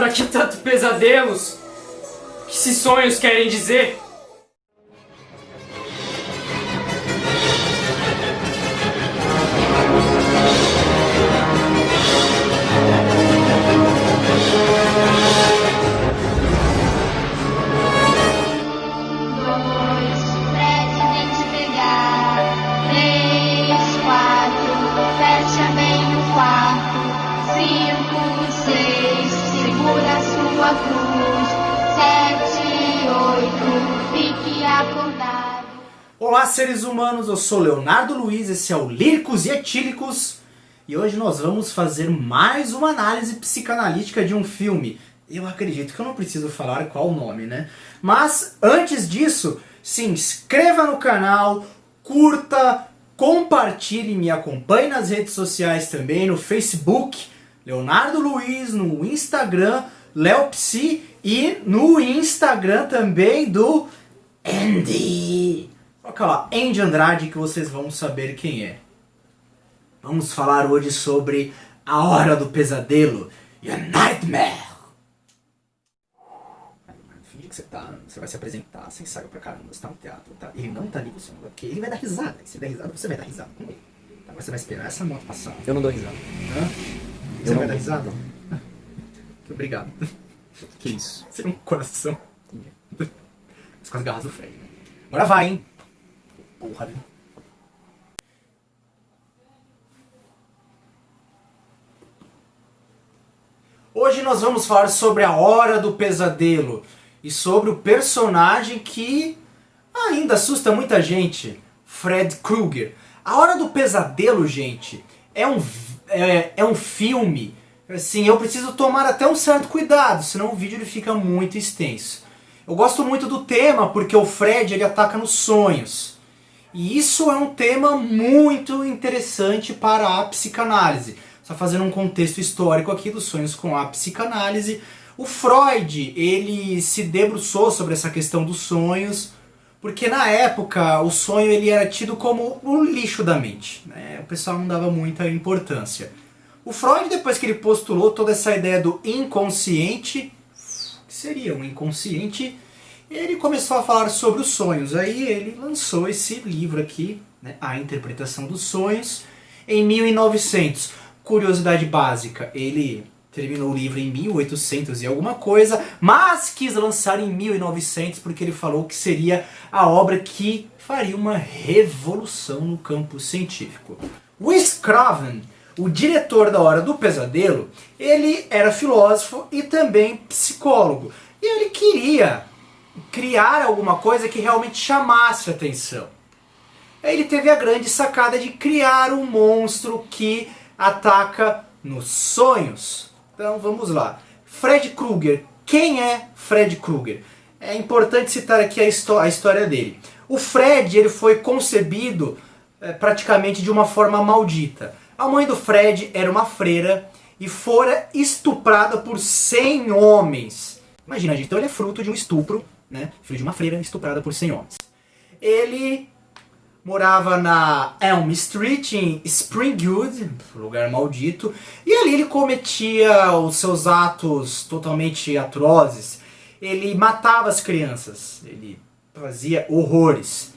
Pra que tanto pesadelos? Que esses sonhos querem dizer? Olá, seres humanos, eu sou Leonardo Luiz, esse é o Líricos e Etílicos e hoje nós vamos fazer mais uma análise psicanalítica de um filme. Eu acredito que eu não preciso falar qual o nome, né? Mas antes disso, se inscreva no canal, curta, compartilhe, me acompanhe nas redes sociais também, no Facebook, Leonardo Luiz, no Instagram, LeoPsi e no Instagram também do Andy. Coloca lá, Andy Andrade, que vocês vão saber quem é. Vamos falar hoje sobre A Hora do Pesadelo e A Nightmare. Finge que você vai se apresentar, você ensaia pra caramba, você tá no teatro, tá? Ele não tá ali, porque ele vai dar risada. Se der risada, você vai dar risada com ele. Agora você vai esperar essa moto passar. Eu não dou risada. Hã? Você vai dar risada? Muito obrigado. Que isso? Você tem um coração. Com as garras do Fred. Agora vai, hein? Porra, viu? Hoje nós vamos falar sobre A Hora do Pesadelo e sobre o personagem que ainda assusta muita gente, Fred Krueger. A Hora do Pesadelo, gente, é um filme, assim, eu preciso tomar até um certo cuidado, senão o vídeo ele fica muito extenso. Eu gosto muito do tema porque o Fred ele ataca nos sonhos. E isso é um tema muito interessante para a psicanálise. Só fazendo um contexto histórico aqui dos sonhos com a psicanálise. O Freud, ele se debruçou sobre essa questão dos sonhos, porque na época o sonho ele era tido como o lixo da mente, né? O pessoal não dava muita importância. O Freud, depois que ele postulou toda essa ideia do inconsciente, que seria um inconsciente, ele começou a falar sobre os sonhos. Aí ele lançou esse livro aqui, né, A Interpretação dos Sonhos, em 1900. Curiosidade básica, ele terminou o livro em 1800 e alguma coisa, mas quis lançar em 1900 porque ele falou que seria a obra que faria uma revolução no campo científico. O Craven, o diretor da Hora do Pesadelo, ele era filósofo e também psicólogo. E ele queria criar alguma coisa que realmente chamasse a atenção. Aí ele teve a grande sacada de criar um monstro que ataca nos sonhos. Então vamos lá. Fred Krueger. Quem é Fred Krueger? É importante citar aqui a história dele. O Fred ele foi concebido praticamente de uma forma maldita. A mãe do Fred era uma freira e fora estuprada por 100 homens. Imagina, gente, então ele é fruto de um estupro, né? Filho de uma freira estuprada por 100 homens. Ele morava na Elm Street, em Springwood, lugar maldito, e ali ele cometia os seus atos totalmente atrozes. Ele matava as crianças, ele fazia horrores.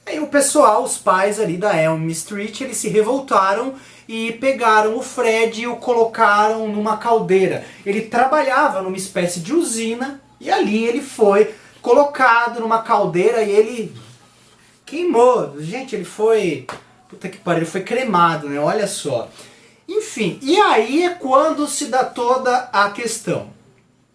Aí o pessoal, os pais ali da Elm Street, eles se revoltaram e pegaram o Fred e o colocaram numa caldeira. Ele trabalhava numa espécie de usina e ali ele foi colocado numa caldeira e ele queimou. Gente, ele foi... Puta que pariu, ele foi cremado, né? Olha só. Enfim, e aí é quando se dá toda a questão.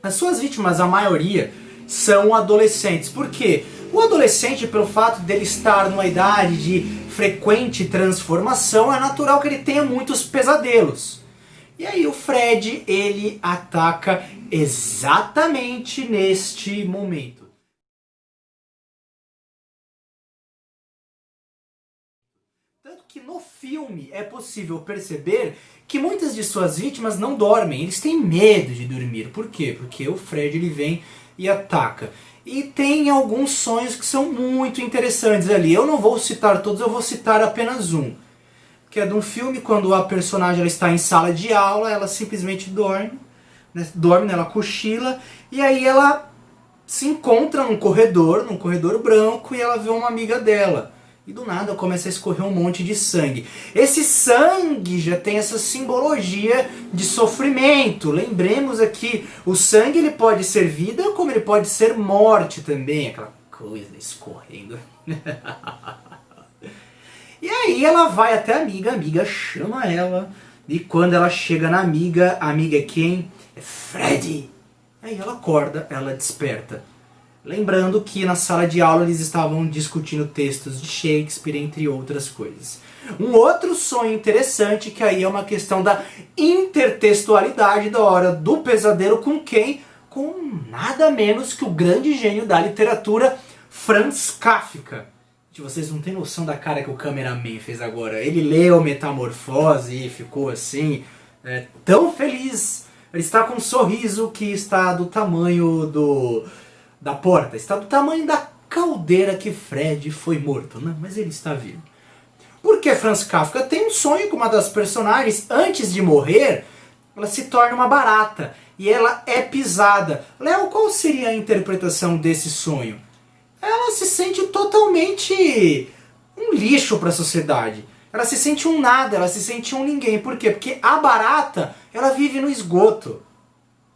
As suas vítimas, a maioria, são adolescentes. Por quê? O adolescente, pelo fato dele estar numa idade de frequente transformação, é natural que ele tenha muitos pesadelos. E aí o Fred, ele ataca exatamente neste momento. Tanto que no filme é possível perceber que muitas de suas vítimas não dormem, eles têm medo de dormir. Por quê? Porque o Fred ele vem e ataca. E tem alguns sonhos que são muito interessantes ali. Eu não vou citar todos, eu vou citar apenas um. Que é de um filme quando a personagem ela está em sala de aula, ela simplesmente dorme. né, dorme, né, ela cochila, e aí ela se encontra num corredor branco, e ela vê uma amiga dela. E do nada começa a escorrer um monte de sangue. Esse sangue já tem essa simbologia de sofrimento. Lembremos aqui, o sangue ele pode ser vida, como ele pode ser morte também. Aquela coisa escorrendo. E aí ela vai até a amiga chama ela. E quando ela chega na amiga, a amiga é quem? É Freddy. Aí ela acorda, ela desperta. Lembrando que na sala de aula eles estavam discutindo textos de Shakespeare, entre outras coisas. Um outro sonho interessante, que aí é uma questão da intertextualidade da hora do pesadelo com quem? Com nada menos que o grande gênio da literatura, Franz Kafka. Vocês não têm noção da cara que o cameraman fez agora. Ele leu Metamorfose e ficou assim, tão feliz. Ele está com um sorriso que está do tamanho da porta. Está do tamanho da caldeira que Fred foi morto. Não, mas ele está vivo. Porque Franz Kafka tem um sonho com uma das personagens. Antes de morrer, ela se torna uma barata. E ela é pisada. Léo, qual seria a interpretação desse sonho? Ela se sente totalmente um lixo para a sociedade. Ela se sente um nada, ela se sente um ninguém. Por quê? Porque a barata, ela vive no esgoto.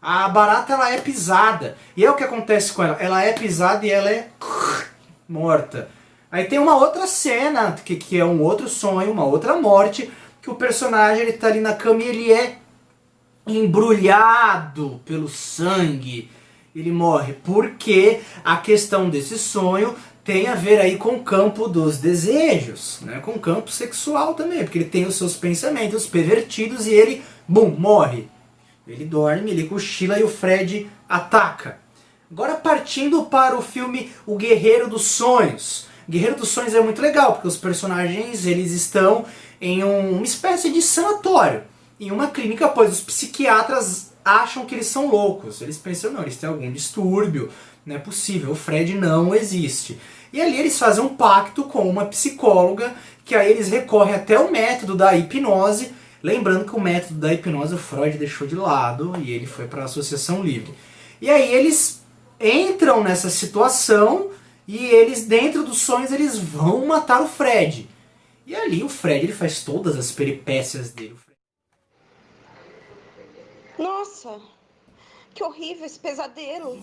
A barata, ela é pisada. E é o que acontece com ela. Ela é pisada e ela é morta. Aí tem uma outra cena, que é um outro sonho, uma outra morte, que o personagem ele tá ali na cama e ele é embrulhado pelo sangue. Ele morre porque a questão desse sonho tem a ver aí com o campo dos desejos, né? Com o campo sexual também, porque ele tem os seus pensamentos pervertidos e ele, bum, morre. Ele dorme, ele cochila e o Fred ataca. Agora partindo para o filme O Guerreiro dos Sonhos. O Guerreiro dos Sonhos é muito legal, porque os personagens eles estão em uma espécie de sanatório, em uma clínica, pois os psiquiatras acham que eles são loucos. Eles pensam, não, eles têm algum distúrbio, não é possível, o Fred não existe. E ali eles fazem um pacto com uma psicóloga, que aí eles recorrem até o método da hipnose, lembrando que o método da hipnose o Freud deixou de lado e ele foi para a associação livre. E aí eles entram nessa situação e eles, dentro dos sonhos, eles vão matar o Fred. E ali o Fred ele faz todas as peripécias dele. Nossa, que horrível esse pesadelo.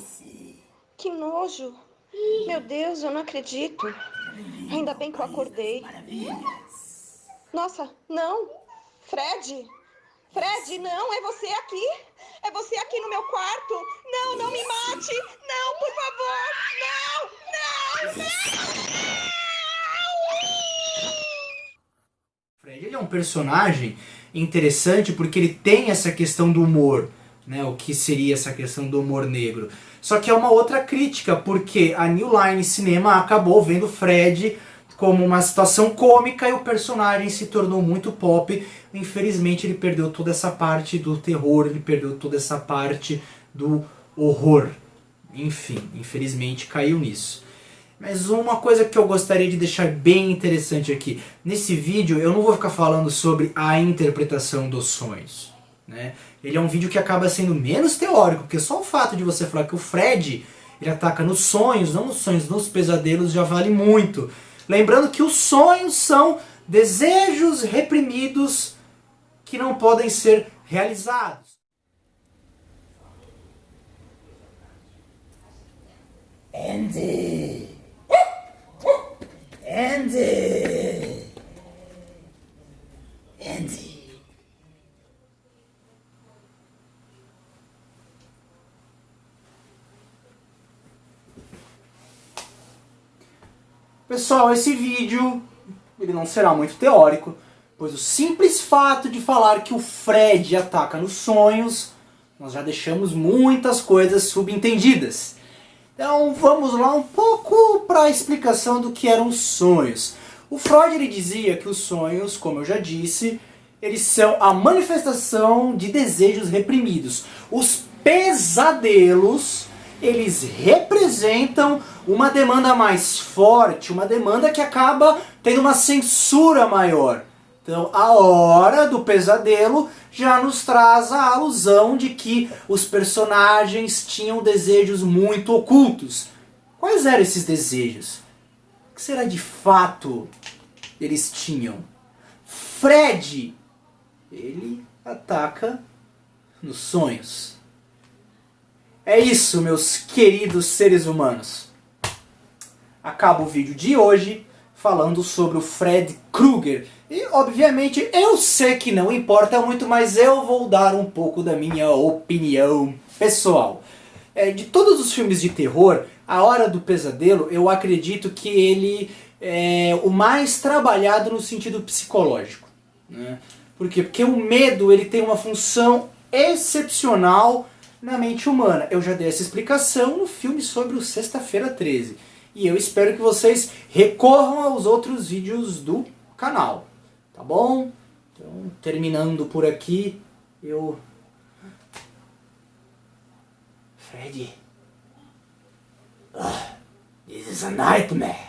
Que nojo. Meu Deus, eu não acredito. Ainda bem que eu acordei. Nossa, não. Fred. Fred, não, é você aqui. É você aqui no meu quarto. Não, não me mate. Não, por favor. Não, não, não. Fred ele é um personagem interessante porque ele tem essa questão do humor, né? O que seria essa questão do humor negro. Só que é uma outra crítica, porque a New Line Cinema acabou vendo Fred como uma situação cômica e o personagem se tornou muito pop. Infelizmente ele perdeu toda essa parte do terror, ele perdeu toda essa parte do horror. Enfim, infelizmente caiu nisso. Mas uma coisa que eu gostaria de deixar bem interessante aqui. Nesse vídeo eu não vou ficar falando sobre a interpretação dos sonhos, né? Ele é um vídeo que acaba sendo menos teórico, porque só o fato de você falar que o Fred ele ataca nos sonhos, não nos sonhos, nos pesadelos, já vale muito. Lembrando que os sonhos são desejos reprimidos que não podem ser realizados. Andy! Andy! Andy! Pessoal, esse vídeo ele não será muito teórico, pois o simples fato de falar que o Fred ataca nos sonhos, nós já deixamos muitas coisas subentendidas. Então vamos lá um pouco para a explicação do que eram os sonhos. O Freud ele dizia que os sonhos, como eu já disse, eles são a manifestação de desejos reprimidos. Os pesadelos, eles representam uma demanda mais forte, uma demanda que acaba tendo uma censura maior. Então, A Hora do Pesadelo já nos traz a alusão de que os personagens tinham desejos muito ocultos. Quais eram esses desejos? O que será de fato eles tinham? Fred, ele ataca nos sonhos. É isso, meus queridos seres humanos. Acaba o vídeo de hoje falando sobre o Fred Krueger. E, obviamente, eu sei que não importa muito, mas eu vou dar um pouco da minha opinião pessoal. De todos os filmes de terror, A Hora do Pesadelo, eu acredito que ele é o mais trabalhado no sentido psicológico. Né? Por quê? Porque o medo ele tem uma função excepcional na mente humana. Eu já dei essa explicação no filme sobre o Sexta-feira 13. E eu espero que vocês recorram aos outros vídeos do canal. Tá bom? Então, terminando por aqui, Freddy. This is a nightmare.